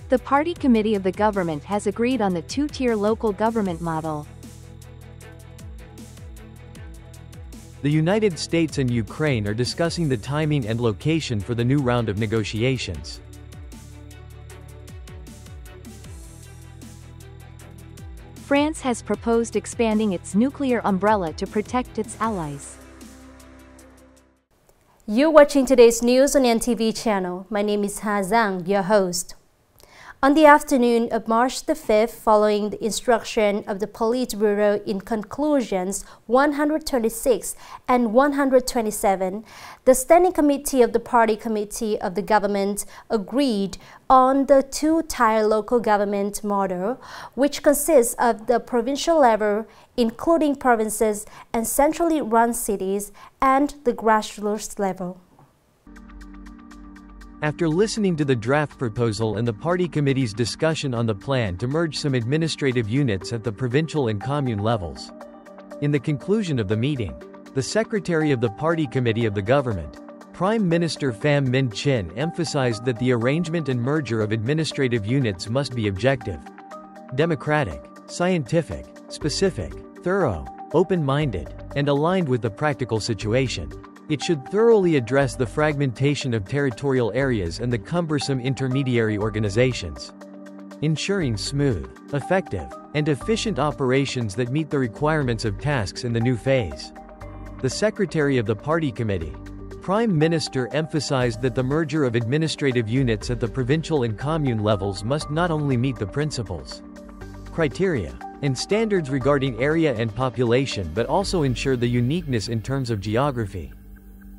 The party committee of the government has agreed on the two-tier local government model. The United States and Ukraine are discussing the timing and location for the new round of negotiations. France has proposed expanding its nuclear umbrella to protect its allies. You're watching today's news on NTV channel. My name is Zhang, your host. On the afternoon of March the 5th, following the instruction of the Politburo in conclusions 126 and 127, the Standing Committee of the Party Committee of the Government agreed on the two-tier local government model, which consists of the provincial level, including provinces and centrally run cities, and the grassroots level. After listening to the draft proposal and the party committee's discussion on the plan to merge some administrative units at the provincial and commune levels. In the conclusion of the meeting, the secretary of the party committee of the government, Prime Minister Pham Minh Chinh, emphasized that the arrangement and merger of administrative units must be objective, democratic, scientific, specific, thorough, open-minded, and aligned with the practical situation. It should thoroughly address the fragmentation of territorial areas and the cumbersome intermediary organizations, ensuring smooth, effective, and efficient operations that meet the requirements of tasks in the new phase. The secretary of the party committee, Prime Minister, emphasized that the merger of administrative units at the provincial and commune levels must not only meet the principles, criteria, and standards regarding area and population but also ensure the uniqueness in terms of geography,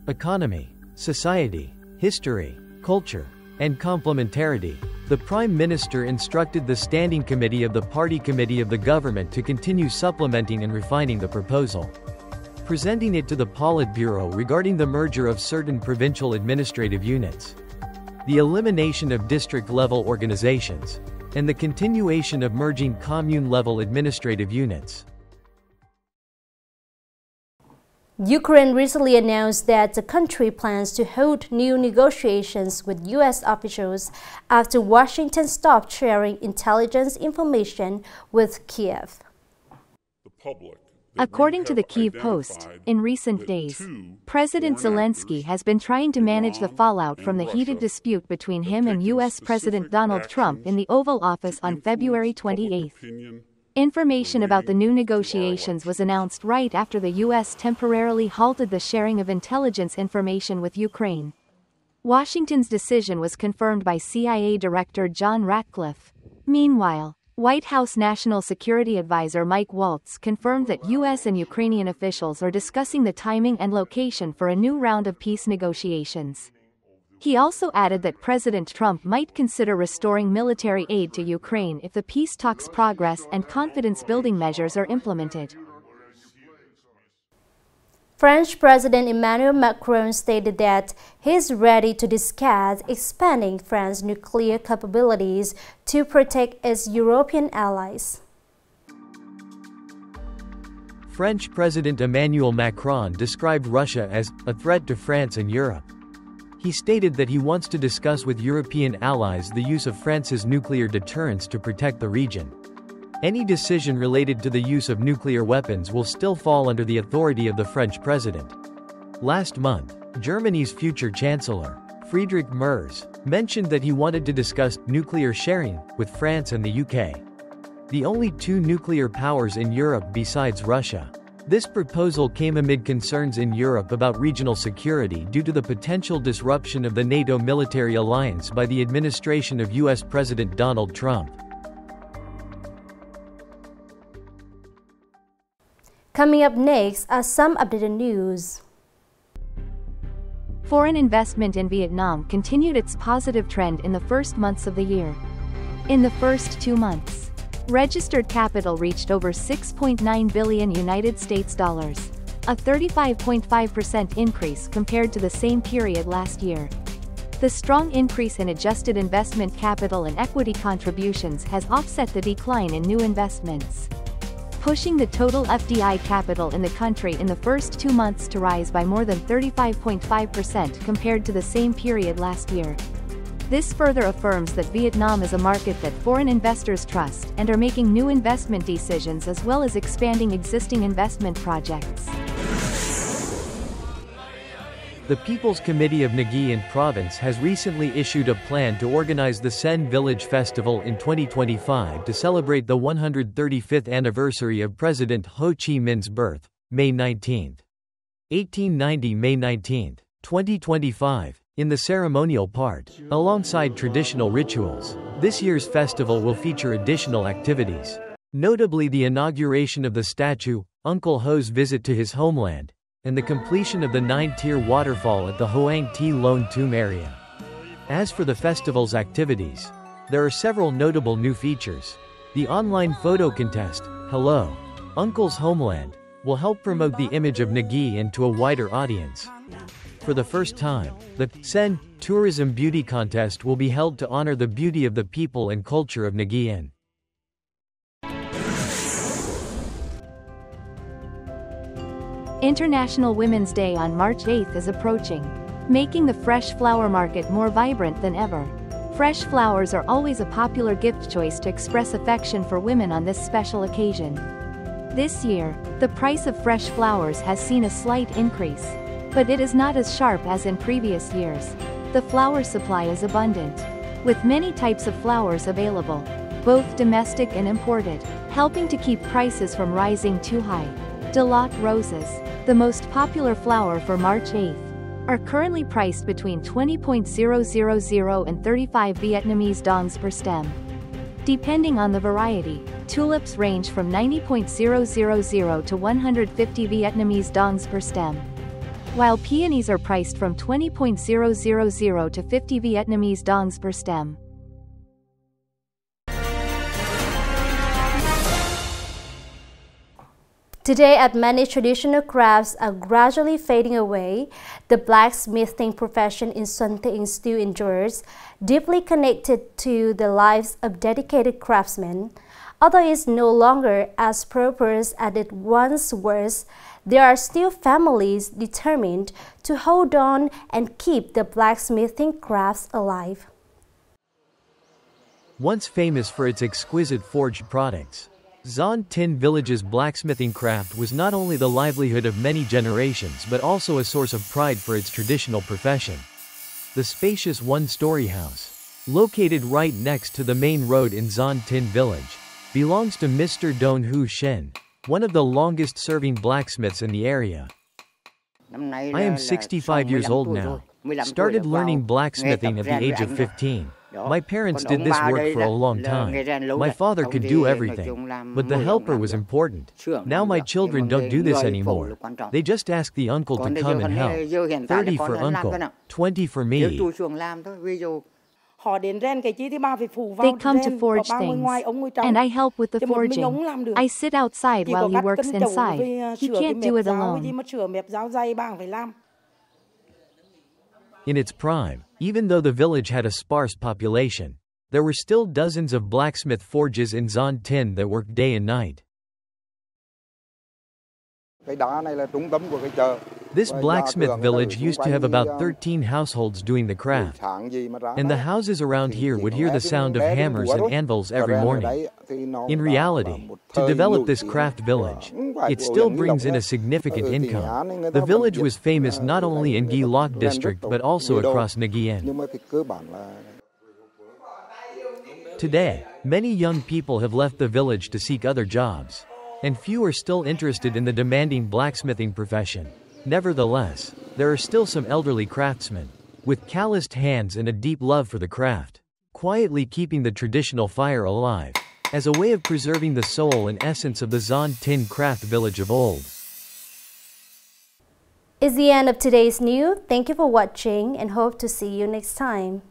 economy, society, history, culture, and complementarity. The Prime Minister instructed the Standing Committee of the Party Committee of the Government to continue supplementing and refining the proposal, presenting it to the Politburo regarding the merger of certain provincial administrative units, the elimination of district-level organizations, and the continuation of merging commune-level administrative units. Ukraine recently announced that the country plans to hold new negotiations with U.S. officials after Washington stopped sharing intelligence information with Kiev. According to the Kyiv Post, in recent days, President Zelensky has been trying to manage the fallout from the heated dispute between him and U.S. President Donald Trump in the Oval Office on February 28. Information about the new negotiations was announced right after the U.S. temporarily halted the sharing of intelligence information with Ukraine. Washington's decision was confirmed by CIA Director John Ratcliffe. Meanwhile, White House National Security Advisor Mike Waltz confirmed that U.S. and Ukrainian officials are discussing the timing and location for a new round of peace negotiations. He also added that President Trump might consider restoring military aid to Ukraine if the peace talks progress and confidence-building measures are implemented. French President Emmanuel Macron stated that he is ready to discuss expanding France's nuclear capabilities to protect its European allies. French President Emmanuel Macron described Russia as a threat to France and Europe. He stated that he wants to discuss with European allies the use of France's nuclear deterrence to protect the region. Any decision related to the use of nuclear weapons will still fall under the authority of the French president. Last month, Germany's future Chancellor, Friedrich Merz, mentioned that he wanted to discuss nuclear sharing with France and the UK, the only two nuclear powers in Europe besides Russia. This proposal came amid concerns in Europe about regional security due to the potential disruption of the NATO military alliance by the administration of U.S. President Donald Trump. Coming up next are some updated news. Foreign investment in Vietnam continued its positive trend in the first months of the year. In the first 2 months, registered capital reached over $6.9 billion United States dollars, a 35.5% increase compared to the same period last year. The strong increase in adjusted investment capital and equity contributions has offset the decline in new investments, pushing the total FDI capital in the country in the first 2 months to rise by more than 35.5% compared to the same period last year. This further affirms that Vietnam is a market that foreign investors trust and are making new investment decisions as well as expanding existing investment projects. The People's Committee of Nghệ An Province has recently issued a plan to organize the Sen Village Festival in 2025 to celebrate the 135th anniversary of President Ho Chi Minh's birth, May 19, 1890 May 19, 2025, in the ceremonial part, alongside traditional rituals. This year's festival will feature additional activities, notably the inauguration of the statue, Uncle Ho's visit to his homeland, and the completion of the 9-tier waterfall at the Hoang Thi Lone Tomb area. As for the festival's activities, there are several notable new features. The online photo contest, Hello, Uncle's Homeland, will help promote the image of Nghệ An to a wider audience. For the first time, the Sen Tourism Beauty Contest will be held to honor the beauty of the people and culture of Nghệ An. International Women's Day on March 8th is approaching, making the fresh flower market more vibrant than ever. Fresh flowers are always a popular gift choice to express affection for women on this special occasion. This year, the price of fresh flowers has seen a slight increase, but it is not as sharp as in previous years. The flower supply is abundant, with many types of flowers available, both domestic and imported, helping to keep prices from rising too high. Delatte roses, the most popular flower for March 8th, are currently priced between 20.000 and 35 Vietnamese dongs per stem. Depending on the variety, tulips range from 90.000 to 150 Vietnamese dongs per stem, while peonies are priced from 20.000 to 50 Vietnamese dongs per stem. Today, as many traditional crafts are gradually fading away, the blacksmithing profession in Son Thị still endures, deeply connected to the lives of dedicated craftsmen. Although it is no longer as prosperous as it once was, there are still families determined to hold on and keep the blacksmithing crafts alive. Once famous for its exquisite forged products, Son Tin Village's blacksmithing craft was not only the livelihood of many generations but also a source of pride for its traditional profession. The spacious one-story house, located right next to the main road in Son Tin Village, belongs to Mr. Don Hu Shen, one of the longest-serving blacksmiths in the area. I am 65 years old now. Started learning blacksmithing at the age of 15. My parents did this work for a long time. My father could do everything, but the helper was important. Now my children don't do this anymore. They just ask the uncle to come and help. 30 for uncle, 20 for me. They come to forge things, and I help with the forging. I sit outside while he works inside. He can't do it alone. In its prime, even though the village had a sparse population, there were still dozens of blacksmith forges in Son Tin that worked day and night. This blacksmith village used to have about 13 households doing the craft, and the houses around here would hear the sound of hammers and anvils every morning. In reality, to develop this craft village, it still brings in a significant income. The village was famous not only in Ghi Loc district but also across Nghệ An. Today, many young people have left the village to seek other jobs, and few are still interested in the demanding blacksmithing profession. Nevertheless, there are still some elderly craftsmen, with calloused hands and a deep love for the craft, quietly keeping the traditional fire alive, as a way of preserving the soul and essence of the Son Tin craft village of old. It's the end of today's news. Thank you for watching and hope to see you next time.